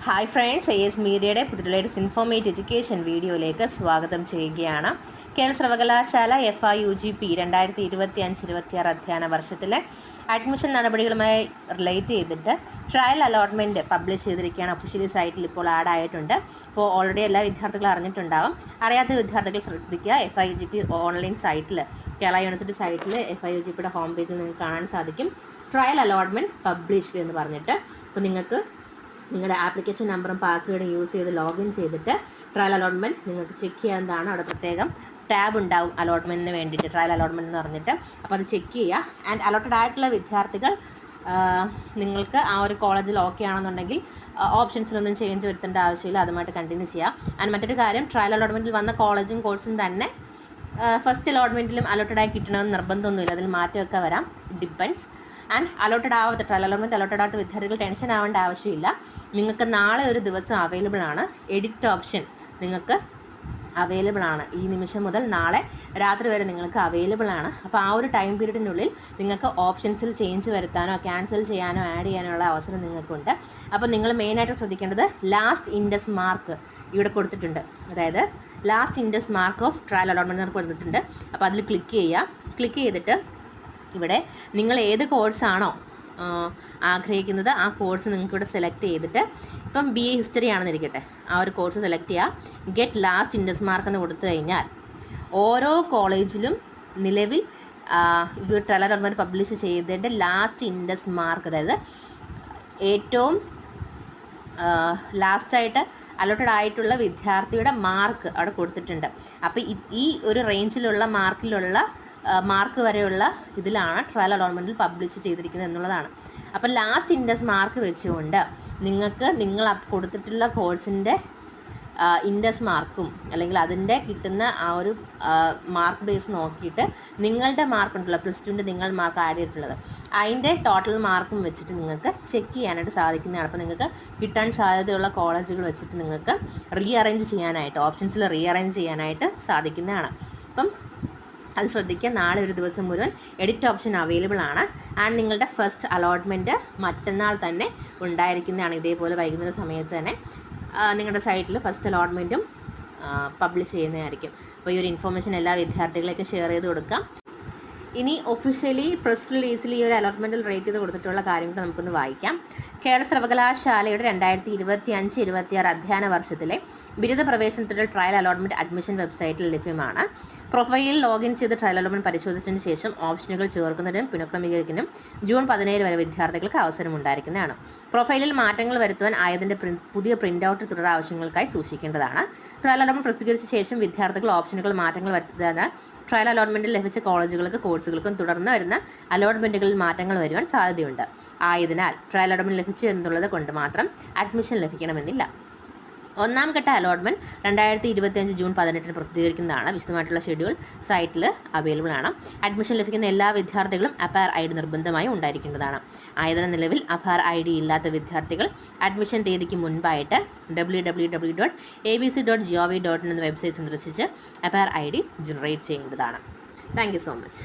Hi friends, AS മീഡിയയുടെ പുതിയ latest informative education വീഡിയോയിലേക്ക് സ്വാഗതം ചെയ്യുകയാണ്. കേരള സർവകലാശാല FIUGP 2025-26 അധ്യയന വർഷത്തിലെ അഡ്മിഷൻ നടപടികളുമായി റിലേറ്റ് ചെയ്തിട്ട് ട്രയൽ അലോട്ട്മെൻറ്റ് പബ്ലിഷ് ചെയ്തിരിക്കുകയാണ്. ഒഫീഷ്യലി സൈറ്റിൽ ഇപ്പോൾ ആഡ് ആയിട്ടുണ്ട്. അപ്പോൾ ഓൾറെഡി എല്ലാ വിദ്യാർത്ഥികളും അറിഞ്ഞിട്ടുണ്ടാകും. അറിയാത്ത വിദ്യാർത്ഥികൾ ശ്രദ്ധിക്കുക. FIUGP ഓൺലൈൻ സൈറ്റിൽ, കേരള യൂണിവേഴ്സിറ്റി സൈറ്റിൽ FIUGPയുടെ ഹോം പേജിൽ നിങ്ങൾക്ക് കാണാൻ സാധിക്കും ട്രയൽ അലോട്ട്മെൻറ്റ് പബ്ലിഷ്ഡ് എന്ന് പറഞ്ഞിട്ട്. അപ്പോൾ നിങ്ങൾക്ക് നിങ്ങളുടെ ആപ്ലിക്കേഷൻ നമ്പറും പാസ്വേഡും യൂസ് ചെയ്ത് ലോഗിൻ ചെയ്തിട്ട് ട്രയൽ അലോട്ട്മെൻറ്റ് നിങ്ങൾക്ക് ചെക്ക് ചെയ്യാവുന്നതാണ്. അവിടെ പ്രത്യേകം ടാബ് ഉണ്ടാവും അലോട്ട്മെൻറ്റിന് വേണ്ടിയിട്ട്, ട്രയൽ അലോട്ട്മെൻറ്റ് എന്ന് പറഞ്ഞിട്ട്. അപ്പോൾ അത് ചെക്ക് ചെയ്യുക. ആൻഡ് അലോട്ടഡ് ആയിട്ടുള്ള വിദ്യാർത്ഥികൾ നിങ്ങൾക്ക് ആ ഒരു കോളേജിൽ ഓക്കെ ആണെന്നുണ്ടെങ്കിൽ ഓപ്ഷൻസിലൊന്നും ചേഞ്ച് വരുത്തേണ്ട ആവശ്യമില്ല, അതുമായിട്ട് കണ്ടിന്യൂ ചെയ്യാം. ആൻഡ് മറ്റൊരു കാര്യം, ട്രയൽ അലോട്ട്മെൻറ്റിൽ വന്ന കോളേജും കോഴ്സും തന്നെ ഫസ്റ്റ് അലോട്ട്മെൻറ്റിലും അലോട്ടഡായി കിട്ടണമെന്ന് നിർബന്ധമൊന്നുമില്ല. അതിൽ മാറ്റമൊക്കെ വരാം, ഡിപ്പെൻഡ്സ്. ആൻഡ് അലോട്ടഡ് ആവാത്ത ട്രയൽ അലോട്ട്മെൻറ്റ് അലോട്ടഡ് ആയിട്ട് വിദ്യാർത്ഥികൾ ടെൻഷൻ ആവേണ്ട ആവശ്യമില്ല. നിങ്ങൾക്ക് നാളെ ഒരു ദിവസം അവൈലബിൾ ആണ്. എഡിറ്റ് ഓപ്ഷൻ നിങ്ങൾക്ക് അവൈലബിൾ ആണ്. ഈ നിമിഷം മുതൽ നാളെ രാത്രി വരെ നിങ്ങൾക്ക് അവൈലബിൾ ആണ്. അപ്പോൾ ആ ഒരു ടൈം പീരീഡിനുള്ളിൽ നിങ്ങൾക്ക് ഓപ്ഷൻസിൽ ചേഞ്ച് വരുത്താനോ ക്യാൻസൽ ചെയ്യാനോ ആഡ് ചെയ്യാനുള്ള അവസരം നിങ്ങൾക്കുണ്ട്. അപ്പോൾ നിങ്ങൾ മെയിനായിട്ട് ശ്രദ്ധിക്കേണ്ടത് ലാസ്റ്റ് ഇൻഡെക്സ് മാർക്ക് ഇവിടെ കൊടുത്തിട്ടുണ്ട്. അതായത് last index mark of trial allotment കൊടുത്തിട്ടുണ്ട്. അപ്പോൾ അതിൽ ക്ലിക്ക് ചെയ്യുക. ക്ലിക്ക് ചെയ്തിട്ട് ഇവിടെ നിങ്ങൾ ഏത് കോഴ്സാണോ ആഗ്രഹിക്കുന്നത് ആ കോഴ്സ് നിങ്ങൾക്കിവിടെ സെലക്ട് ചെയ്തിട്ട്, ഇപ്പം BA ഹിസ്റ്ററി ആണെന്നിരിക്കട്ടെ, ആ ഒരു കോഴ്സ് സെലക്ട് ചെയ്യുക. ഗെറ്റ് ലാസ്റ്റ് ഇൻഡെക്സ് മാർക്ക് എന്ന് കൊടുത്തു കഴിഞ്ഞാൽ ഓരോ കോളേജിലും നിലവിൽ ഈ ഒരു ട്രയൽ അലോട്ട്മെൻറ്റ് പബ്ലിഷ് ചെയ്തതിൻ്റെ ലാസ്റ്റ് ഇൻഡെക്സ് മാർക്ക്, അതായത് ഏറ്റവും ലാസ്റ്റായിട്ട് അലോട്ടഡ് ആയിട്ടുള്ള വിദ്യാർത്ഥിയുടെ മാർക്ക് അവിടെ കൊടുത്തിട്ടുണ്ട്. അപ്പോൾ ഈ ഒരു റേഞ്ചിലുള്ള മാർക്ക് വരെയുള്ള ഇതിലാണ് ട്രയൽ അലോട്ട്മെൻറ്റിൽ പബ്ലിഷ് ചെയ്തിരിക്കുന്നത് എന്നുള്ളതാണ്. അപ്പോൾ ലാസ്റ്റ് ഇൻഡെക്സ് മാർക്ക് വെച്ചുകൊണ്ട് നിങ്ങൾക്ക് നിങ്ങൾ കൊടുത്തിട്ടുള്ള കോഴ്സിൻ്റെ ഇൻഡെക്സ് മാർക്കും അല്ലെങ്കിൽ അതിൻ്റെ കിട്ടുന്ന ആ ഒരു മാർക്ക് ബേസ് നോക്കിയിട്ട് നിങ്ങളുടെ മാർക്ക് ഉണ്ടല്ലോ, +2ൻ്റെ നിങ്ങൾ മാർക്ക് ആഡ് ചെയ്തിട്ടുള്ളത്, അതിൻ്റെ ടോട്ടൽ മാർക്കും വെച്ചിട്ട് നിങ്ങൾക്ക് ചെക്ക് ചെയ്യാനായിട്ട് സാധിക്കുന്നതാണ്. അപ്പോൾ നിങ്ങൾക്ക് കിട്ടാൻ സാധ്യതയുള്ള കോളേജുകൾ വെച്ചിട്ട് നിങ്ങൾക്ക് റീഅറേഞ്ച് ചെയ്യാനായിട്ട്, ഓപ്ഷൻസിൽ റീഅറേഞ്ച് ചെയ്യാനായിട്ട് സാധിക്കുന്നതാണ്. അപ്പം അത് ശ്രദ്ധിക്കുക. നാളെ ഒരു ദിവസം മുഴുവൻ എഡിറ്റ് ഓപ്ഷൻ അവൈലബിൾ ആണ്. ആൻഡ് നിങ്ങളുടെ ഫസ്റ്റ് അലോട്ട്മെൻറ്റ് മറ്റന്നാൾ തന്നെ ഉണ്ടായിരിക്കുന്നതാണ്. ഇതേപോലെ വൈകുന്നേര സമയത്ത് തന്നെ നിങ്ങളുടെ സൈറ്റിൽ ഫസ്റ്റ് അലോട്ട്മെൻറ്റും പബ്ലിഷ് ചെയ്യുന്നതായിരിക്കും. അപ്പോൾ ഈ ഒരു ഇൻഫോർമേഷൻ എല്ലാ വിദ്യാർത്ഥികളേക്കും ഷെയർ ചെയ്ത് കൊടുക്കാം. ഇനി ഒഫീഷ്യലി പ്രസ് റിലീസിൽ ഈ ഒരു അലോട്ട്മെൻറ്റിൽ റേറ്റ് ചെയ്ത് കൊടുത്തിട്ടുള്ള കാര്യങ്ങൾ നമുക്കൊന്ന് വായിക്കാം. കേരള സർവകലാശാലയുടെ 2025-26 അധ്യയന വർഷത്തിലെ ബിരുദ പ്രവേശനത്തിലുള്ള ട്രയൽ അലോട്ട്മെൻറ്റ് അഡ്മിഷൻ വെബ്സൈറ്റിൽ ലഭ്യമാണ്. പ്രൊഫൈലിൽ ലോഗിൻ ചെയ്ത് ട്രയൽ അലോട്ട്മെൻറ്റ് പരിശോധിച്ചതിന് ശേഷം ഓപ്ഷനുകൾ ചേർക്കുന്നതിനും പുനഃക്രമീകരിക്കുന്നതിനും ജൂൺ 17 വരെ വിദ്യാർത്ഥികൾക്ക് അവസരം ഉണ്ടായിരിക്കുന്നതാണ്. പ്രൊഫൈലിൽ മാറ്റങ്ങൾ വരുത്തുവാൻ ആയതിൻ്റെ പുതിയ പ്രിൻ്റ് ഔട്ട് തുടർ ആവശ്യങ്ങൾക്കായി സൂക്ഷിക്കേണ്ടതാണ്. ട്രയൽ അലോട്ട്മെൻറ്റ് പ്രസിദ്ധീകരിച്ച ശേഷം വിദ്യാർത്ഥികൾ ഓപ്ഷനുകൾ മാറ്റങ്ങൾ വരുത്തുന്നതിനാൽ ട്രയൽ അലോട്ട്മെൻറ്റിൽ ലഭിച്ച കോളേജുകൾക്ക് കോഴ്സുകൾക്കും തുടർന്ന് വരുന്ന അലോട്ട്മെൻറ്റുകളിൽ മാറ്റങ്ങൾ വരുവാൻ സാധ്യതയുണ്ട്. ആയതിനാൽ ട്രയൽ അലോട്ട്മെൻറ്റ് ലഭിച്ചു എന്നുള്ളത് കൊണ്ട് മാത്രം അഡ്മിഷൻ ലഭിക്കണമെന്നില്ല. ഒന്നാം ഘട്ട അലോട്ട്മെൻറ്റ് 2025 ജൂൺ 18 പ്രസിദ്ധീകരിക്കുന്നതാണ്. വിശദമായിട്ടുള്ള ഷെഡ്യൂൾ സൈറ്റിൽ അവൈലബിൾ ആണ്. അഡ്മിഷൻ ലഭിക്കുന്ന എല്ലാ വിദ്യാർത്ഥികളും അപ്പാർ ID നിർബന്ധമായും ഉണ്ടായിരിക്കേണ്ടതാണ്. ആയതിനാൽ നിലവിൽ അപ്പാർ ID ഇല്ലാത്ത വിദ്യാർത്ഥികൾ അഡ്മിഷൻ തീയതിക്ക് മുൻപായിട്ട് www.abc.gov.in എന്ന വെബ്സൈറ്റ് സന്ദർശിച്ച് അപ്പാർ ID ജനറേറ്റ് ചെയ്യേണ്ടതാണ്. Thank you so much.